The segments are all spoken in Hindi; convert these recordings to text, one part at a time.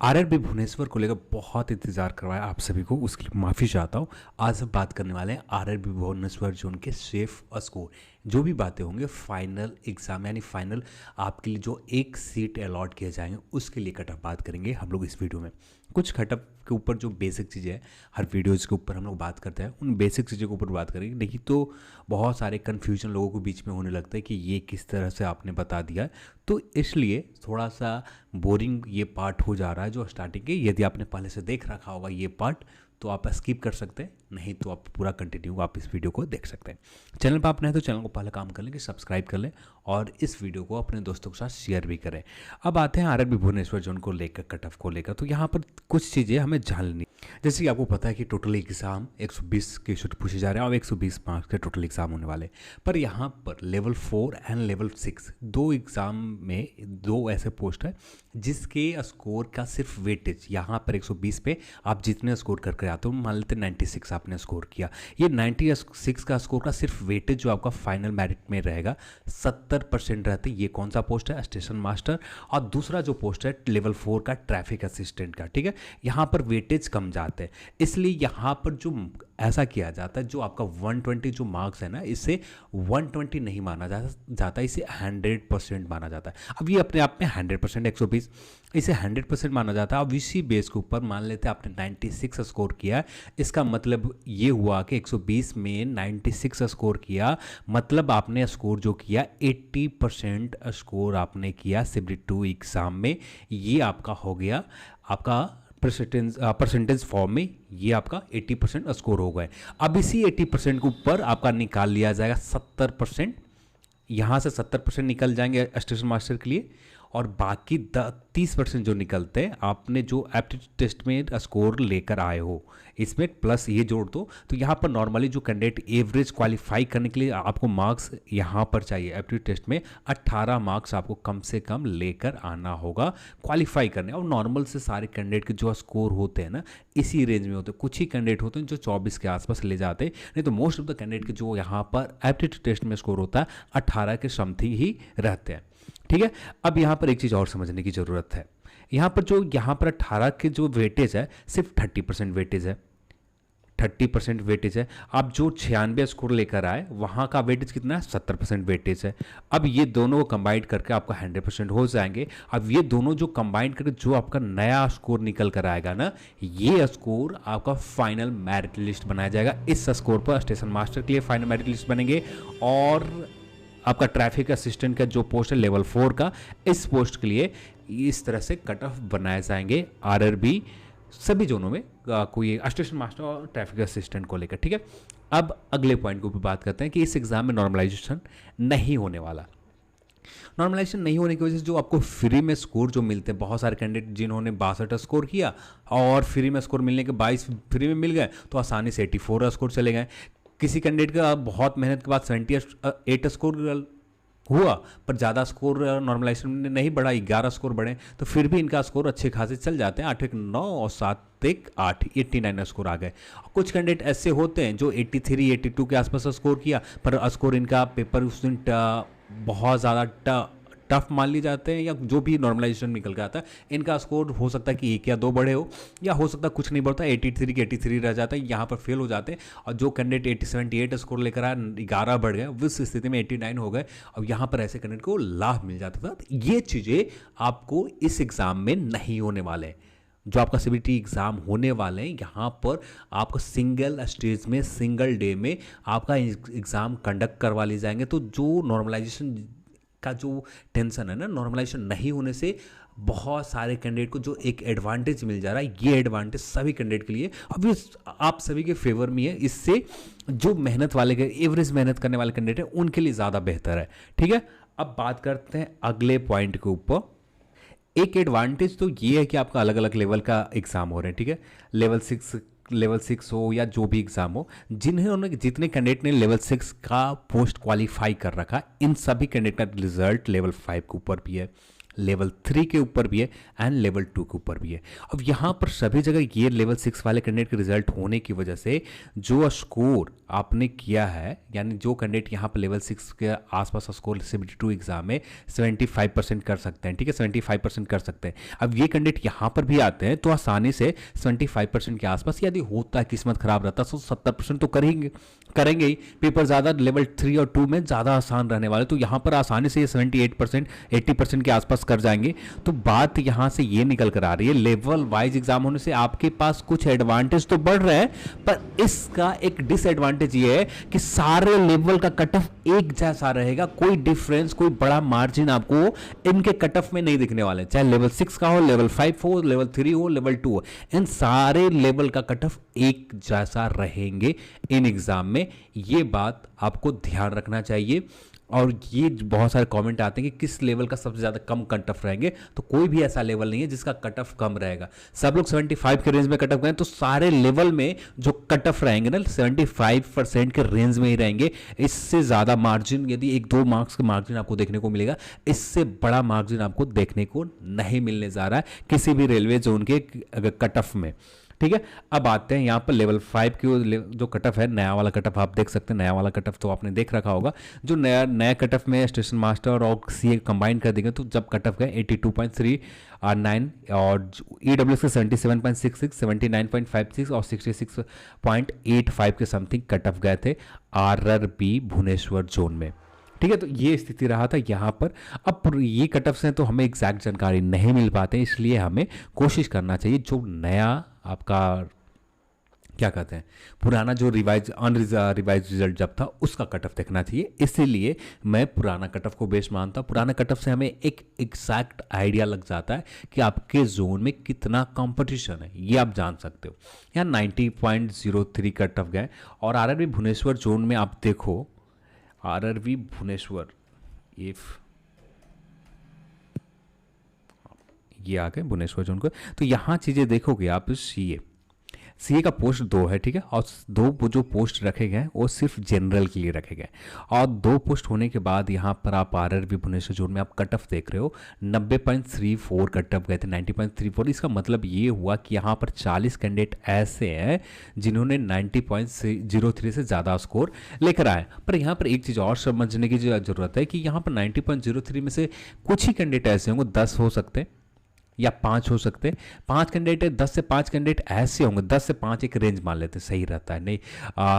आरआरबी भुवनेश्वर को लेकर बहुत इंतजार करवाया आप सभी को, उसके लिए माफ़ी चाहता हूँ। आज हम बात करने वाले हैं आरआरबी भुवनेश्वर जो उनके सेफ स्कोर, जो भी बातें होंगे फाइनल एग्जाम यानी फाइनल आपके लिए जो एक सीट अलॉट किए जाएंगे उसके लिए कट ऑफ बात करेंगे हम लोग इस वीडियो में। कुछ कट ऑफ के ऊपर जो बेसिक चीज़ें हैं हर वीडियोज़ के ऊपर हम लोग बात करते हैं, उन बेसिक चीज़ों के ऊपर बात करेंगे। नहीं तो बहुत सारे कन्फ्यूजन लोगों के बीच में होने लगता है कि ये किस तरह से आपने बता दिया, तो इसलिए थोड़ा सा बोरिंग ये पार्ट हो जा रहा है जो स्टार्टिंग के। यदि आपने पहले से देख रखा होगा ये पार्ट तो आप स्किप कर सकते हैं, नहीं तो आप पूरा कंटिन्यू आप इस वीडियो को देख सकते हैं। चैनल पर आप नए तो चैनल को पहले काम कर लें कि सब्सक्राइब कर लें और इस वीडियो को अपने दोस्तों के साथ शेयर भी करें। अब आते हैं आरआरबी भुवनेश्वर जोन को लेकर, कट ऑफ को लेकर। तो यहाँ पर कुछ चीज़ें हमें जान लेनी, जैसे कि आपको पता है कि टोटल एग्जाम 120 क्वेश्चन पूछे जा रहे हैं और 120 मार्क्स के टोटल एग्जाम होने वाले। पर यहाँ पर लेवल 4 एंड लेवल 6 दो एग्जाम में दो ऐसे पोस्ट है जिसके स्कोर का सिर्फ वेटेज यहाँ पर 120 पे आप जितने स्कोर करके आते हो, मान लेते 96 आपने स्कोर किया, ये 96 का स्कोर का सिर्फ वेटेज जो आपका फाइनल मेरिट में रहेगा 70% रहते। ये कौन सा पोस्ट है? Station master. और दूसरा जो पोस्ट है लेवल 4 का ट्रैफिक असिस्टेंट का, ठीक है। यहाँ पर वेटेज कम जाते हैं, इसलिए यहाँ पर जो ऐसा किया जाता है, जो आपका 120 जो मार्क्स है ना, इसे 120 नहीं माना जाता, इसे 100% माना जाता है। अब ये अपने आप में 100% 120 इसे 100% माना जाता है। अब इसी बेस के ऊपर मान लेते हैं आपने 96 स्कोर किया, इसका मतलब ये हुआ कि 120 में 96 स्कोर किया, मतलब आपने स्कोर जो किया 80% स्कोर आपने किया सिबिलिटी एग्जाम में। ये आपका हो गया, आपका परसेंटेज फॉर्म में ये आपका 80% स्कोर हो गए। अब इसी 80% के ऊपर आपका निकाल लिया जाएगा 70%, यहाँ से 70% निकल जाएंगे स्टेशन मास्टर के लिए, और बाकी 30% जो निकलते हैं आपने जो एप्टीट्यूड टेस्ट में स्कोर लेकर आए हो, इसमें प्लस ये जोड़ दो। तो यहाँ पर नॉर्मली जो कैंडिडेट एवरेज क्वालिफाई करने के लिए आपको मार्क्स यहाँ पर चाहिए, एप्टीट्यूड टेस्ट में 18 मार्क्स आपको कम से कम लेकर आना होगा क्वालिफाई करने। और नॉर्मल से सारे कैंडिडेट के जो स्कोर होते हैं ना इसी रेंज में होते हैं। कुछ ही कैंडिडेट होते हैं जो 24 के आसपास ले जाते हैं, नहीं तो मोस्ट ऑफ द कैंडिडेट के जो यहाँ पर एप्टीट्यूड टेस्ट में स्कोर होता है 18 के समथिंग ही रहते हैं, ठीक है। अब यहाँ पर एक चीज़ और समझने की ज़रूरत है, यहाँ पर 18 के जो वेटेज है सिर्फ 30% वेटेज है, 30% वेटेज है। अब जो 96 स्कोर लेकर आए वहाँ का वेटेज कितना है? 70% वेटेज है। अब ये दोनों को कंबाइंड करके आपका 100% हो जाएंगे। अब ये दोनों जो कंबाइंड करके जो आपका नया स्कोर निकल कर आएगा ना, ये स्कोर आपका फाइनल मेरिट लिस्ट बनाया जाएगा। इस स्कोर पर स्टेशन मास्टर के लिए फाइनल मेरिट लिस्ट बनेंगे, और आपका ट्रैफिक असिस्टेंट का जो पोस्ट है लेवल 4 का, इस पोस्ट के लिए इस तरह से कट ऑफ बनाए जाएंगे आरआरबी सभी जोनों में, कोई स्टेशन मास्टर और ट्रैफिक असिस्टेंट को लेकर, ठीक है। अब अगले पॉइंट के ऊपर बात करते हैं कि इस एग्जाम में नॉर्मलाइजेशन नहीं होने वाला। नॉर्मलाइजेशन नहीं होने की वजह से जो आपको फ्री में स्कोर जो मिलते हैं, बहुत सारे कैंडिडेट जिन्होंने 62 स्कोर किया और फ्री में स्कोर मिलने के 22 फ्री में मिल गए तो आसानी से 84 स्कोर चले गए। किसी कैंडिडेट का बहुत मेहनत के बाद 78 स्कोर हुआ, पर ज़्यादा स्कोर नॉर्मलाइजेशन में नहीं बढ़ा, 11 स्कोर बढ़े, तो फिर भी इनका स्कोर अच्छे खासे चल जाते हैं, 8 1 9 और 7 1 8 89 स्कोर आ गए। कुछ कैंडिडेट ऐसे होते हैं जो 83 82 के आसपास स्कोर किया, पर स्कोर इनका पेपर उस दिन बहुत ज़्यादा टफ मान लिए जाते हैं, या जो भी नॉर्मलाइजेशन निकल के आता है इनका स्कोर हो सकता है कि 1 या 2 बढ़े हो, या हो सकता है कुछ नहीं बढ़ता, 83 के 83 रह जाता है, यहाँ पर फेल हो जाते हैं। और जो कैंडिडेट 78 स्कोर लेकर आया 11 बढ़ गए, उस स्थिति में 89 हो गए, और यहाँ पर ऐसे कैंडिडेट को लाभ मिल जाता था। ये चीज़ें आपको इस एग्ज़ाम में नहीं होने वाले हैं। जो आपका सीबीटी एग्ज़ाम होने वाले हैं, यहाँ पर आपको सिंगल स्टेज में सिंगल डे में आपका एग्ज़ाम कंडक्ट करवा लिए जाएंगे। तो जो नॉर्मलाइजेशन का जो टेंशन है ना, नॉर्मलाइजेशन नहीं होने से बहुत सारे कैंडिडेट को जो एक एडवांटेज मिल जा रहा है, ये एडवांटेज सभी कैंडिडेट के लिए अभी आप सभी के फेवर में है। इससे जो मेहनत वाले एवरेज मेहनत करने वाले कैंडिडेट हैं उनके लिए ज़्यादा बेहतर है, ठीक है। अब बात करते हैं अगले पॉइंट के ऊपर। एक एडवांटेज तो ये है कि आपका अलग अलग लेवल का एग्जाम हो रहे हैं, ठीक है। लेवल 6 हो या जो भी एग्जाम हो, जितने कैंडिडेट ने लेवल 6 का पोस्ट क्वालिफाई कर रखा, इन सभी कैंडिडेट का रिजल्ट लेवल 5 के ऊपर भी है। लेवल 3 के ऊपर भी है एंड लेवल 2 के ऊपर भी है। अब यहाँ पर सभी जगह ये लेवल 6 वाले कैंडिडेट के रिजल्ट होने की वजह से जो स्कोर आपने किया है, यानी जो कैंडिडेट यहाँ पर लेवल 6 के आसपास स्कोर CBT 2 एग्जाम में 75% कर सकते हैं, ठीक है, 75% कर सकते हैं। अब ये कैंडिडेट यहाँ पर भी आते हैं तो आसानी से 75% के आसपास, यदि होता है किस्मत खराब रहता तो 70% तो करेंगे ही। पेपर ज़्यादा लेवल 3 और 2 में ज़्यादा आसान रहने वाले, तो यहाँ पर आसानी से ये 78% 80% के आसपास कर जाएंगे। तो बात यहाँ से ये निकल कर आ रही है, लेवल वाइज एग्जाम होने से आपके पास कुछ एडवांटेज तो बढ़ रहे हैं, पर इसका एक डिसएडवांटेज ये है कि सारे लेवल का कट ऑफ एक जैसा रहेगा, कोई डिफरेंस, कोई बड़ा मार्जिन आपको इनके कट ऑफ में नहीं दिखने वाले, चाहे लेवल 6 का हो, लेवल 5 हो, लेवल 3 हो, लेवल 2 हो, इन सारे लेवल का कट ऑफ एक जैसा रहेंगे इन एग्जाम में। ये बात आपको ध्यान रखना चाहिए। और ये बहुत सारे कमेंट आते हैं कि किस लेवल का सबसे ज़्यादा कम कट ऑफ रहेंगे, तो कोई भी ऐसा लेवल नहीं है जिसका कट ऑफ कम रहेगा। सब लोग 75 के रेंज में कट ऑफ गए, तो सारे लेवल में जो कट ऑफ रहेंगे ना 75% के रेंज में ही रहेंगे। इससे ज़्यादा मार्जिन, यदि 1-2 मार्क्स का मार्जिन आपको देखने को मिलेगा, इससे बड़ा मार्जिन आपको देखने को नहीं मिलने जा रहा है किसी भी रेलवे जोन के कट ऑफ में, ठीक है। अब आते हैं यहाँ पर लेवल 5 की जो कट ऑफ है, नया वाला कट ऑफ आप देख सकते हैं। नया वाला कट ऑफ तो आपने देख रखा होगा, जो नया कट ऑफ में स्टेशन मास्टर और CA कंबाइन कर देंगे तो जब कट ऑफ गए 82.39 और EWS के 77.66, 79.56 और 66.85 के समथिंग कट ऑफ गए थे RRB भुवनेश्वर जोन में, ठीक है। तो ये स्थिति रहा था यहाँ पर। अब ये कट ऑफ से तो हमें एग्जैक्ट जानकारी नहीं मिल पाते, इसलिए हमें कोशिश करना चाहिए जो नया आपका क्या कहते हैं, पुराना जो रिवाइज रिजल्ट जब था उसका कट ऑफ देखना चाहिए। इसीलिए मैं पुराना कट ऑफ को बेस्ट मानता हूँ। पुराना कट ऑफ से हमें एक एग्जैक्ट आइडिया लग जाता है कि आपके जोन में कितना कंपटीशन है, ये आप जान सकते हो। यहाँ 90.03 कट ऑफ गए और RRB भुवनेश्वर जोन में आप देखो, RRB भुवनेश्वर ये आ गए भुवनेश्वर जोन को, तो यहाँ चीज़ें देखोगे आप, CA का पोस्ट 2 है, ठीक है, और 2 जो पोस्ट रखे गए वो सिर्फ जनरल के लिए रखे गए। और 2 पोस्ट होने के बाद यहाँ पर आप RRB भुवनेश्वर जोन में आप कट ऑफ देख रहे हो, 90.34 कट ऑफ गए थे, 90.34। इसका मतलब ये हुआ कि यहाँ पर 40 कैंडिडेट ऐसे हैं जिन्होंने 90.03 से ज़्यादा स्कोर लेकर आए। पर यहाँ पर एक चीज़ और समझने की ज़रूरत है कि यहाँ पर 90.03 में से कुछ ही कैंडिडेट ऐसे होंगे, 10 हो सकते हैं या 5 हो सकते हैं, 5 कैंडिडेट, 10 से 5 कैंडिडेट ऐसे होंगे, 10 से 5 एक रेंज मान लेते हैं, सही रहता है। नहीं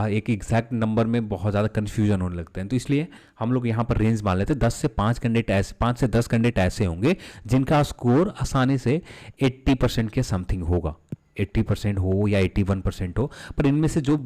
एक एग्जैक्ट नंबर में बहुत ज़्यादा कन्फ्यूजन होने लगते हैं, तो इसलिए हम लोग यहाँ पर रेंज मान लेते हैं। 10 से 5 कैंडिडेट ऐसे, 5 से 10 कैंडिडेट ऐसे होंगे जिनका स्कोर आसानी से 80% के समथिंग होगा, 80% हो या 81% हो। पर इनमें से जो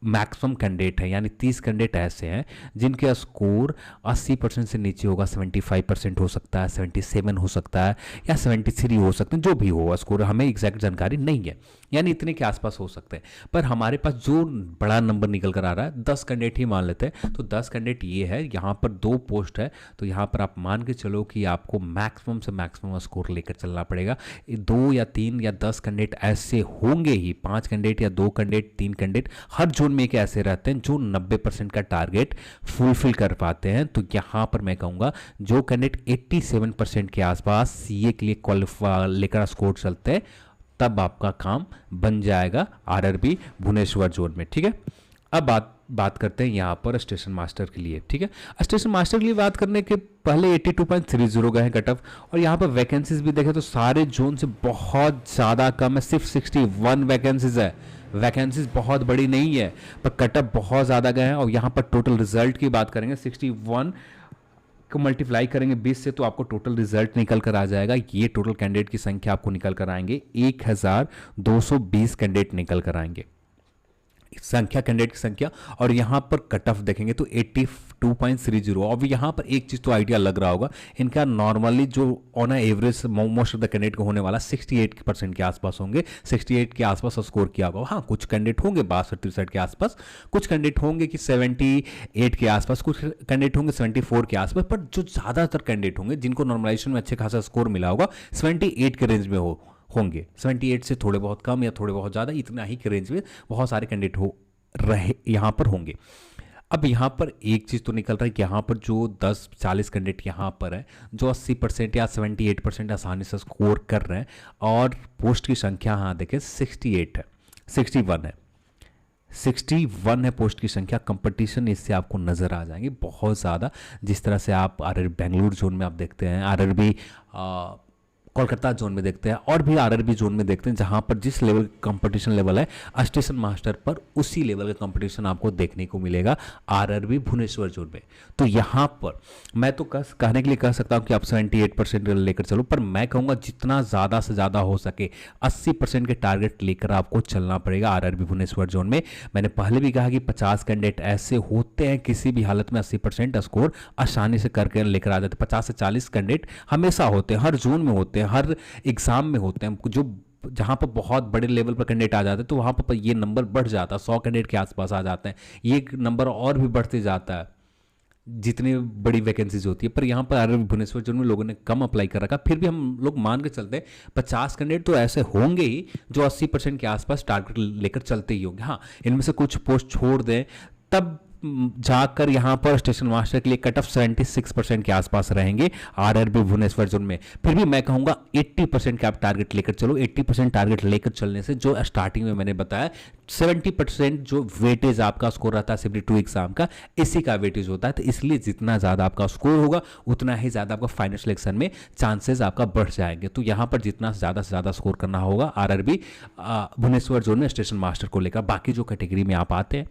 मैक्सिमम कैंडिडेट है, यानी 30 कैंडिडेट ऐसे हैं जिनके स्कोर 80% से नीचे होगा, 75% हो सकता है, 77 हो सकता है या 73 हो सकते हैं, जो भी हो स्कोर, हमें एग्जैक्ट जानकारी नहीं है, यानी इतने के आसपास हो सकते हैं। पर हमारे पास जो बड़ा नंबर निकल कर आ रहा है 10 कैंडिडेट ही मान लेते हैं, तो 10 कैंडिडेट ये है, यहाँ पर 2 पोस्ट है, तो यहाँ पर आप मान के चलो कि आपको मैक्सिमम से मैक्सिमम स्कोर लेकर चलना पड़ेगा। 2 या 3 या 10 कैंडिडेट ऐसे होंगे ही, 5 कैंडिडेट या 2 कैंडिडेट 3 कैंडिडेट हर जोन में एक ऐसे रहते हैं जो 90% का टारगेट फुलफिल कर पाते हैं। तो यहाँ पर मैं कहूँगा जो कैंडिडेट 87% के आसपास CA के लिए क्वालिफाई लेकर स्कोर चलते हैं, तब आपका काम बन जाएगा RRB भुवनेश्वर जोन में, ठीक है। अब बात करते हैं यहाँ पर स्टेशन मास्टर के लिए, ठीक है। स्टेशन मास्टर के लिए बात करने के पहले 82.30 गए हैं कट ऑफ, और यहाँ पर वैकेंसीज भी देखें तो सारे जोन से बहुत ज़्यादा कम है, सिर्फ 61 वैकेंसीज है। वैकेंसीज बहुत बड़ी नहीं है पर कट ऑफ बहुत ज़्यादा गए हैं। और यहाँ पर टोटल रिजल्ट की बात करेंगे, 61 को मल्टीप्लाई करेंगे 20 से तो आपको टोटल रिजल्ट निकल कर आ जाएगा। ये टोटल कैंडिडेट की संख्या आपको निकल कर आएंगे 1220 कैंडिडेट निकल कर आएंगे, संख्या कैंडिडेट की संख्या। और यहाँ पर कट ऑफ देखेंगे तो 82.30। अब यहाँ पर एक चीज़ तो आइडिया लग रहा होगा, इनका नॉर्मली जो on average most of the candidate को होने वाला 68% के आसपास होंगे, 68 के आसपास स्कोर किया होगा। हाँ, कुछ कैंडिडेट होंगे 62-63 के आसपास, कुछ कैंडिडेट होंगे कि 78 के आसपास, कुछ कैंडिडेट होंगे 74 के आसपास, पर जो ज़्यादातर कैंडिडेट होंगे जिनको नॉर्मलाइजेशन में अच्छे खासा स्कोर मिला होगा 78 के रेंज में होंगे, 78 से थोड़े बहुत कम या थोड़े बहुत ज़्यादा, इतना ही के रेंज में बहुत सारे कैंडिडेट हो रहे यहाँ पर होंगे। अब यहाँ पर एक चीज़ तो निकल रहा है कि यहाँ पर जो 10-40 कैंडिडेट यहाँ पर है जो 80% या 78% आसानी से स्कोर कर रहे हैं, और पोस्ट की संख्या हाँ देखें 68 है, 61 है, 61 है पोस्ट की संख्या। कंपटीशन इससे आपको नज़र आ जाएंगे बहुत ज़्यादा। जिस तरह से आप आरआरबी बेंगलुरु जोन में आप देखते हैं, आरआरबी कोलकाता जोन में देखते हैं, और भी आरआरबी जोन में देखते हैं, जहां पर जिस लेवल कंपटीशन लेवल है स्टेशन मास्टर पर उसी लेवल का कंपटीशन आपको देखने को मिलेगा आरआरबी भुवनेश्वर जोन में। तो यहां पर मैं तो कहने के लिए कह सकता हूं कि आप 78% लेकर चलो, पर मैं कहूँगा जितना ज़्यादा से ज़्यादा हो सके 80% के टारगेट लेकर आपको चलना पड़ेगा आरआरबी भुवनेश्वर जोन में। मैंने पहले भी कहा कि 50 कैंडिडेट ऐसे होते हैं किसी भी हालत में 80% स्कोर आसानी से करके लेकर आ जाते हैं। 50 से 40 कैंडिडेट हमेशा होते हैं, हर जोन में होते हैं, हर एग्जाम में होते हैं। जो जहां पर बहुत बड़े लेवल पर कैंडिडेट आ जाते हैं तो वहां पर ये नंबर बढ़ जाता है, 100 कैंडिडेट के आसपास आ जाते हैं, ये नंबर और भी बढ़ते जाता है जितनी बड़ी वैकेंसीज होती है। पर यहाँ पर आरआरबी भुवनेश्वर जोन में लोगों ने कम अप्लाई कर रखा, फिर भी हम लोग मान के चलते हैं 50 कैंडिडेट तो ऐसे होंगे ही जो 80% के आसपास टारगेट लेकर चलते ही होंगे। हाँ, इनमें से कुछ पोस्ट छोड़ दें तब जाकर यहाँ पर स्टेशन मास्टर के लिए कट ऑफ 76% के आसपास रहेंगे आरआरबी भुवनेश्वर जोन में। फिर भी मैं कहूँगा 80% का आप टारगेट लेकर चलो। 80% टारगेट लेकर चलने से जो स्टार्टिंग में मैंने बताया 70% जो वेटेज आपका स्कोर रहता है सिर्फ 2 एग्जाम का, इसी का वेटेज होता है। तो इसलिए जितना ज़्यादा आपका स्कोर होगा उतना ही ज़्यादा आपका फाइनल सिलेक्शन में चांसेस आपका बढ़ जाएंगे। तो यहाँ पर जितना ज़्यादा से ज़्यादा स्कोर करना होगा आरआरबी भुवनेश्वर जोन में स्टेशन मास्टर को लेकर। बाकी जो कैटेगरी में आप आते हैं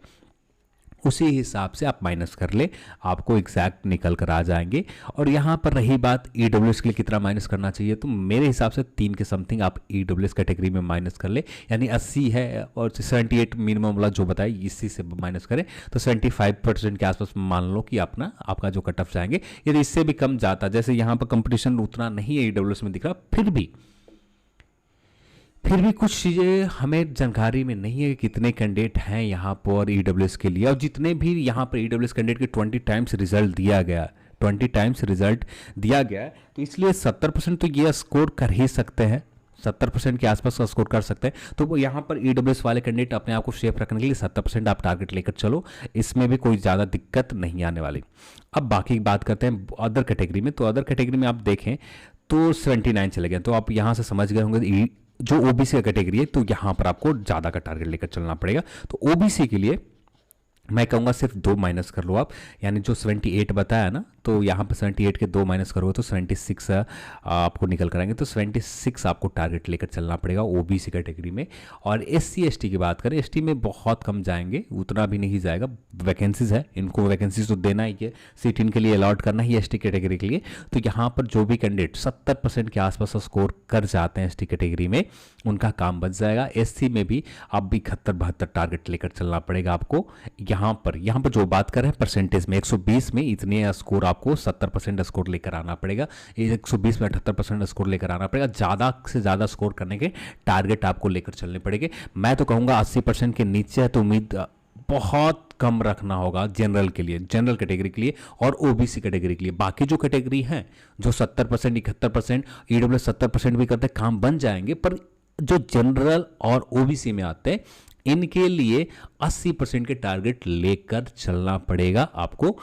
उसी हिसाब से आप माइनस कर ले, आपको एग्जैक्ट निकल कर आ जाएंगे। और यहाँ पर रही बात ईडब्ल्यूएस के लिए कितना माइनस करना चाहिए, तो मेरे हिसाब से 3 के समथिंग आप ईडब्ल्यूएस कैटेगरी में माइनस कर ले, यानी 80 है और 78 मिनिमम वाला जो बताए इसी से माइनस करें तो 75% के आसपास मान लो कि आपका जो कट ऑफ जाएंगे। यदि इससे भी कम जाता, जैसे यहाँ पर कंपटीशन उतना नहीं है ईडब्ल्यूएस में दिख रहा, फिर भी कुछ चीज़ें हमें जानकारी में नहीं है कि कितने कैंडिडेट हैं यहाँ पर ईडब्ल्यूएस के लिए, और जितने भी यहाँ पर ईडब्ल्यूएस कैंडिडेट के 20 टाइम्स रिजल्ट दिया गया, 20 टाइम्स रिजल्ट दिया गया, तो इसलिए 70% तो ये स्कोर कर ही सकते हैं, 70% के आसपास का स्कोर कर सकते हैं। तो वो यहाँ पर ईडब्ल्यूएस वाले कैंडिडेट अपने आप को सेफ रखने के लिए 70% आप टारगेट लेकर चलो, इसमें भी कोई ज़्यादा दिक्कत नहीं आने वाली। अब बाकी बात करते हैं अदर कैटेगरी में। तो अदर कैटेगरी में आप देखें तो 79 चले गए, तो आप यहाँ से समझ गए होंगे जो ओबीसी का कैटेगरी है तो यहाँ पर आपको ज़्यादा का टारगेट लेकर चलना पड़ेगा। तो ओबीसी के लिए मैं कहूँगा सिर्फ 2 माइनस कर लो आप, यानी जो 78 बताया ना, तो यहाँ पर 78 के 2 माइनस करोगे तो 76 आपको निकल कर आएंगे। तो 76 आपको टारगेट लेकर चलना पड़ेगा ओबीसी कैटेगरी में। और एससी एसटी की बात करें, एसटी में बहुत कम जाएंगे, उतना भी नहीं जाएगा, वैकेंसीज है, इनको वैकेंसीज तो देना ही है, सीट इनके लिए अलॉट करना ही है एसटी कैटेगरी के लिए। तो यहाँ पर जो भी कैंडिडेट 70% के आसपास स्कोर कर जाते हैं एसटी कैटेगरी में, उनका काम बच जाएगा। एससी में भी आप भी 71-72 टारगेट लेकर चलना पड़ेगा आपको। यहाँ पर जो बात कर रहे हैं परसेंटेज में 120 में इतने स्कोर आपको 70% स्कोर लेकर आना पड़ेगा, 120 में 78% स्कोर लेकर आना पड़ेगा। ज़्यादा से ज़्यादा स्कोर करने के टारगेट आपको लेकर चलने पड़ेंगे। मैं तो कहूँगा 80% के नीचे है तो उम्मीद बहुत कम रखना होगा जनरल के लिए, जनरल कैटेगरी के लिए और ओबीसी कैटेगरी के लिए। बाकी जो कैटेगरी हैं जो 70%, 71%, ईडब्ल्यूएस 70% भी करते काम बन जाएंगे, पर जो जनरल और ओबीसी में आते हैं इनके लिए 80% के टारगेट लेकर चलना पड़ेगा आपको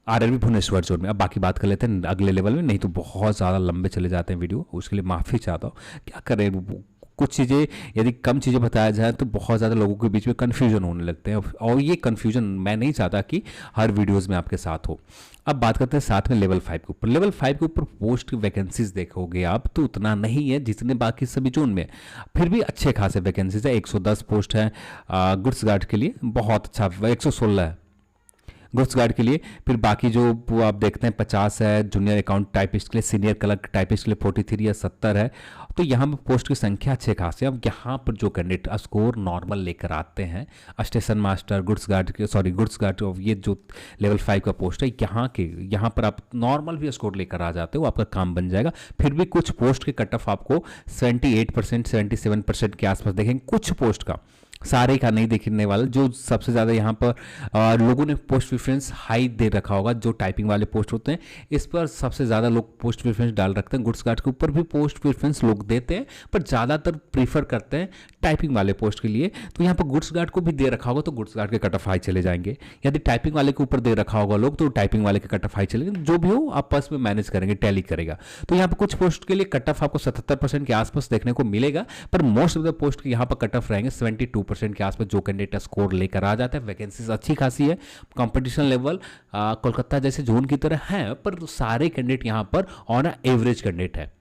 आरआरबी भुवनेश्वर जोन में। अब बाकी बात कर लेते हैं अगले लेवल में, नहीं तो बहुत ज़्यादा लंबे चले जाते हैं वीडियो, उसके लिए माफ़ी चाहता हूँ। क्या करें, कुछ चीज़ें यदि कम चीज़ें बताया जाए तो बहुत ज़्यादा लोगों के बीच में कन्फ्यूजन होने लगते हैं, और ये कन्फ्यूजन मैं नहीं चाहता कि हर वीडियोज़ में आपके साथ हो। अब बात करते हैं साथ में लेवल 5 के ऊपर। लेवल 5 के ऊपर पोस्ट वैकेंसीज देखोगे आप तो उतना नहीं है जितने बाकी सभी जोन में, फिर भी अच्छे खासे वैकेंसीज है। 110 पोस्ट है गुड्स गार्ड के लिए, बहुत अच्छा, 116 है गुड्स गार्ड के लिए। फिर बाकी जो वो आप देखते हैं 50 है जूनियर अकाउंट टाइपिस्ट के लिए, सीनियर क्लर्क टाइपिस्ट के लिए 43 या 70 है। तो यहाँ पर पोस्ट की संख्या अच्छे खासे। अब यहाँ पर जो कैंडिडेट स्कोर नॉर्मल लेकर आते हैं स्टेशन मास्टर, गुड्स गार्ड, ये जो लेवल 5 का पोस्ट है, यहाँ पर आप नॉर्मल भी स्कोर लेकर आ जाते हो, आपका काम बन जाएगा। फिर भी कुछ पोस्ट के कट ऑफ आपको 78%, 77% के आसपास देखेंगे कुछ पोस्ट का, सारे का नहीं देखने वाला, जो सबसे ज़्यादा यहाँ पर लोगों ने पोस्ट प्रेफरेंस हाई दे रखा होगा, जो टाइपिंग वाले पोस्ट होते हैं इस पर सबसे ज़्यादा लोग पोस्ट प्रेफरेंस डाल रखते हैं। गुड्स गार्ड के ऊपर भी पोस्ट प्रेफरेंस लोग देते हैं, पर ज़्यादातर प्रीफर करते हैं टाइपिंग वाले पोस्ट के लिए। तो यहाँ पर गुड्स गार्ड को भी दे रखा होगा तो गुड्स गार्ड के कट ऑफ हाई चले जाएंगे। यदि टाइपिंग वाले के ऊपर दे रखा होगा लोग तो टाइपिंग वाले के कट ऑफ हाई चलेंगे। जो भी हो आपस में मैनेज करेंगे, टैली करेगा। तो यहाँ पर कुछ पोस्ट के लिए कट ऑफ आपको 77% के आसपास देखने को मिलेगा, पर मोस्ट ऑफ द पोस्ट के यहाँ पर कट ऑफ रहेंगे 72% के आसपास, जो कैंडिडेट स्कोर लेकर आ जाता है। वैकेंसीज अच्छी खासी है, कंपटीशन लेवल कोलकाता जैसे जोन की तरह है, पर सारे कैंडिडेट यहाँ पर ऑन एवरेज कैंडिडेट है।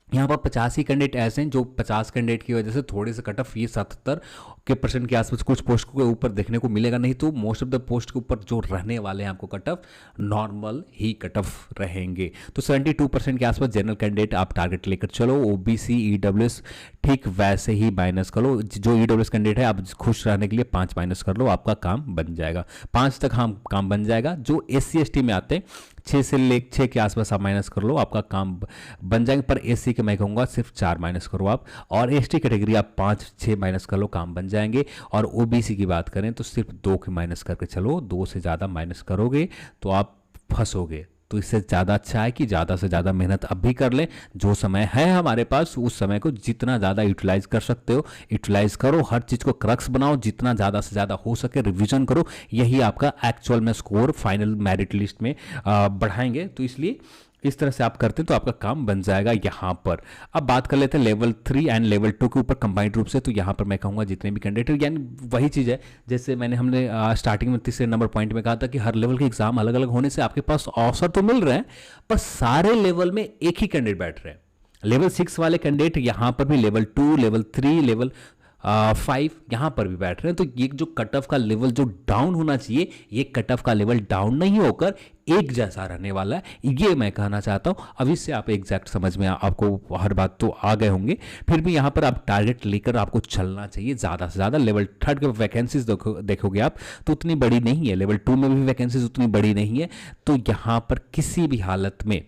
यहाँ पर 50 ही कैंडिडेट ऐसे हैं जो 50 कैंडिडेट की वजह से थोड़े से कट ऑफ ये 77% के आसपास कुछ पोस्ट के ऊपर देखने को मिलेगा, नहीं तो मोस्ट ऑफ द पोस्ट के ऊपर जो रहने वाले हैं आपको कट ऑफ नॉर्मल ही कट ऑफ रहेंगे। तो 72% के आसपास जनरल कैंडिडेट आप टारगेट लेकर चलो। ओबीसी ईडब्ल्यूएस ठीक वैसे ही माइनस कर लो। जो ईडब्ल्यूएस कैंडिडेट है आप खुश रहने के लिए 5 माइनस कर लो, आपका काम बन जाएगा। 5 तक हम काम बन जाएगा। जो SC ST में आते हैं 6 के आसपास आप माइनस कर लो, आपका काम बन जाएंगे। पर SC के मैं कहूँगा सिर्फ 4 माइनस करो आप, और ST कैटेगरी आप 5-6 माइनस कर लो, काम बन जाएंगे। और OBC की बात करें तो सिर्फ 2 के माइनस करके चलो, 2 से ज़्यादा माइनस करोगे तो आप फंसोगे। तो इससे ज़्यादा अच्छा है कि ज़्यादा से ज़्यादा मेहनत अब भी कर लें। जो समय है हमारे पास उस समय को जितना ज़्यादा यूटिलाइज कर सकते हो यूटिलाइज करो, हर चीज़ को क्रक्स बनाओ, जितना ज़्यादा से ज़्यादा हो सके रिवीजन करो। यही आपका एक्चुअल में स्कोर फाइनल मेरिट लिस्ट में बढ़ाएंगे। तो इसलिए इस तरह से आप करते हैं तो आपका काम बन जाएगा यहाँ पर। अब बात कर लेते हैं लेवल 3 एंड लेवल 2 के ऊपर कंबाइंड रूप से। तो यहाँ पर मैं कहूँगा जितने भी कैंडिडेट, यानी वही चीज़ है जैसे हमने स्टार्टिंग में तीसरे नंबर पॉइंट में कहा था कि हर लेवल के एग्जाम अलग अलग होने से आपके पास अवसर तो मिल रहे हैं, पर सारे लेवल में एक ही कैंडिडेट बैठ रहे हैं। लेवल 6 वाले कैंडिडेट यहाँ पर भी लेवल 2, लेवल 3, लेवल 5 यहाँ पर भी बैठ रहे हैं। तो ये जो कट ऑफ का लेवल जो डाउन होना चाहिए, ये कट ऑफ का लेवल डाउन नहीं होकर एक जैसा रहने वाला है, ये मैं कहना चाहता हूँ। अब इससे आप एग्जैक्ट समझ में आपको हर बात तो आ गए होंगे, फिर भी यहाँ पर आप टारगेट लेकर आपको चलना चाहिए ज़्यादा से ज़्यादा। लेवल 3 के वैकेंसीज देखोगे आप तो उतनी बड़ी नहीं है, लेवल 2 में भी वैकेंसीज उतनी बड़ी नहीं है। तो यहाँ पर किसी भी हालत में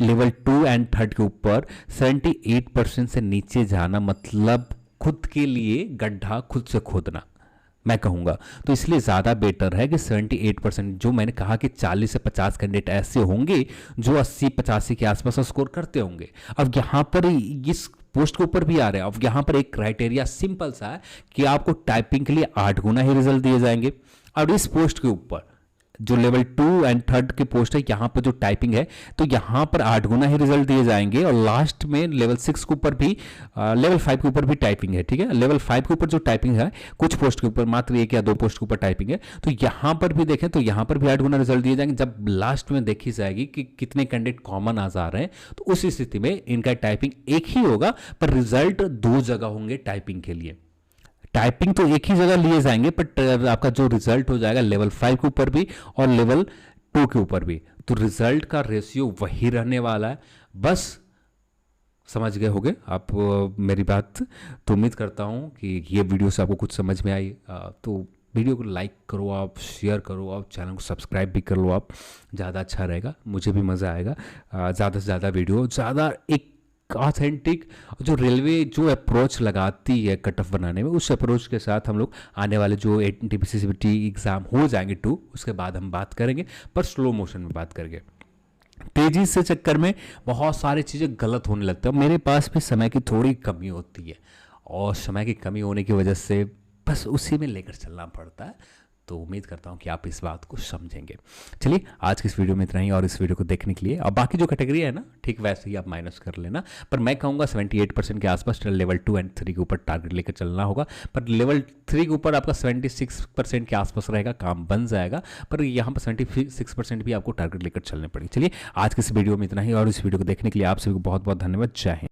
लेवल 2 एंड 3 के ऊपर 78% से नीचे जाना मतलब खुद के लिए गड्ढा खुद से खोदना, मैं कहूँगा। तो इसलिए ज़्यादा बेटर है कि 78%, जो मैंने कहा कि 40 से 50 कैंडिडेट ऐसे होंगे जो 80-85 के आसपास स्कोर करते होंगे। अब यहाँ पर इस पोस्ट के ऊपर भी आ रहे हैं। अब यहाँ पर एक क्राइटेरिया सिंपल सा है कि आपको टाइपिंग के लिए 8 गुना ही रिजल्ट दिए जाएंगे। और इस पोस्ट के ऊपर जो लेवल 2 एंड 3 की पोस्ट है, यहाँ पर जो टाइपिंग है तो यहाँ पर 8 गुना ही रिजल्ट दिए जाएंगे। और लास्ट में लेवल 6 के ऊपर भी, लेवल 5 के ऊपर भी टाइपिंग है, ठीक है। लेवल 5 के ऊपर जो टाइपिंग है कुछ पोस्ट के ऊपर मात्र 1 या 2 पोस्ट के ऊपर टाइपिंग है, तो यहाँ पर भी देखें तो यहाँ पर भी 8 गुना रिजल्ट दिए जाएंगे। जब लास्ट में देखी जाएगी कि कितने कैंडिडेट कॉमन आ जा रहे हैं, तो उस स्थिति में इनका टाइपिंग एक ही होगा, पर रिजल्ट 2 जगह होंगे टाइपिंग के लिए। टाइपिंग तो एक ही जगह लिए जाएंगे, बट आपका जो रिजल्ट हो जाएगा लेवल 5 के ऊपर भी और लेवल 2 के ऊपर भी, तो रिजल्ट का रेशियो वही रहने वाला है। बस समझ गए होंगे आप मेरी बात। तो उम्मीद करता हूँ कि ये वीडियो से आपको कुछ समझ में आई। तो वीडियो को लाइक करो आप, शेयर करो आप, चैनल को सब्सक्राइब भी कर लो आप, ज़्यादा अच्छा रहेगा, मुझे भी मज़ा आएगा। ज़्यादा से ज़्यादा वीडियो, ज़्यादा एक ऑथेंटिक जो रेलवे जो अप्रोच लगाती है कट ऑफ बनाने में, उस अप्रोच के साथ हम लोग आने वाले जो NTPC CBT एग्ज़ाम हो जाएंगे 2, उसके बाद हम बात करेंगे, पर स्लो मोशन में बात करेंगे। तेज़ी से चक्कर में बहुत सारी चीज़ें गलत होने लगती है। मेरे पास भी समय की थोड़ी कमी होती है, और समय की कमी होने की वजह से बस उसी में लेकर चलना पड़ता है। तो उम्मीद करता हूँ कि आप इस बात को समझेंगे। चलिए आज की इस वीडियो में इतना ही, और इस वीडियो को देखने के लिए, और बाकी जो कैटेगरी है ना ठीक वैसे ही आप माइनस कर लेना। पर मैं कहूँगा 78% के आसपास लेवल 2 एंड 3 के ऊपर टारगेट लेकर चलना होगा। पर लेवल 3 के ऊपर आपका 76% के आसपास रहेगा, काम बन जाएगा। पर यहाँ पर 76% भी आपको टारगेट लेकर चलने पड़ेंगे। चलिए आज की इस वीडियो में इतना ही, और इस वीडियो को देखने के लिए आप सभी को बहुत बहुत धन्यवाद। जय हिंद।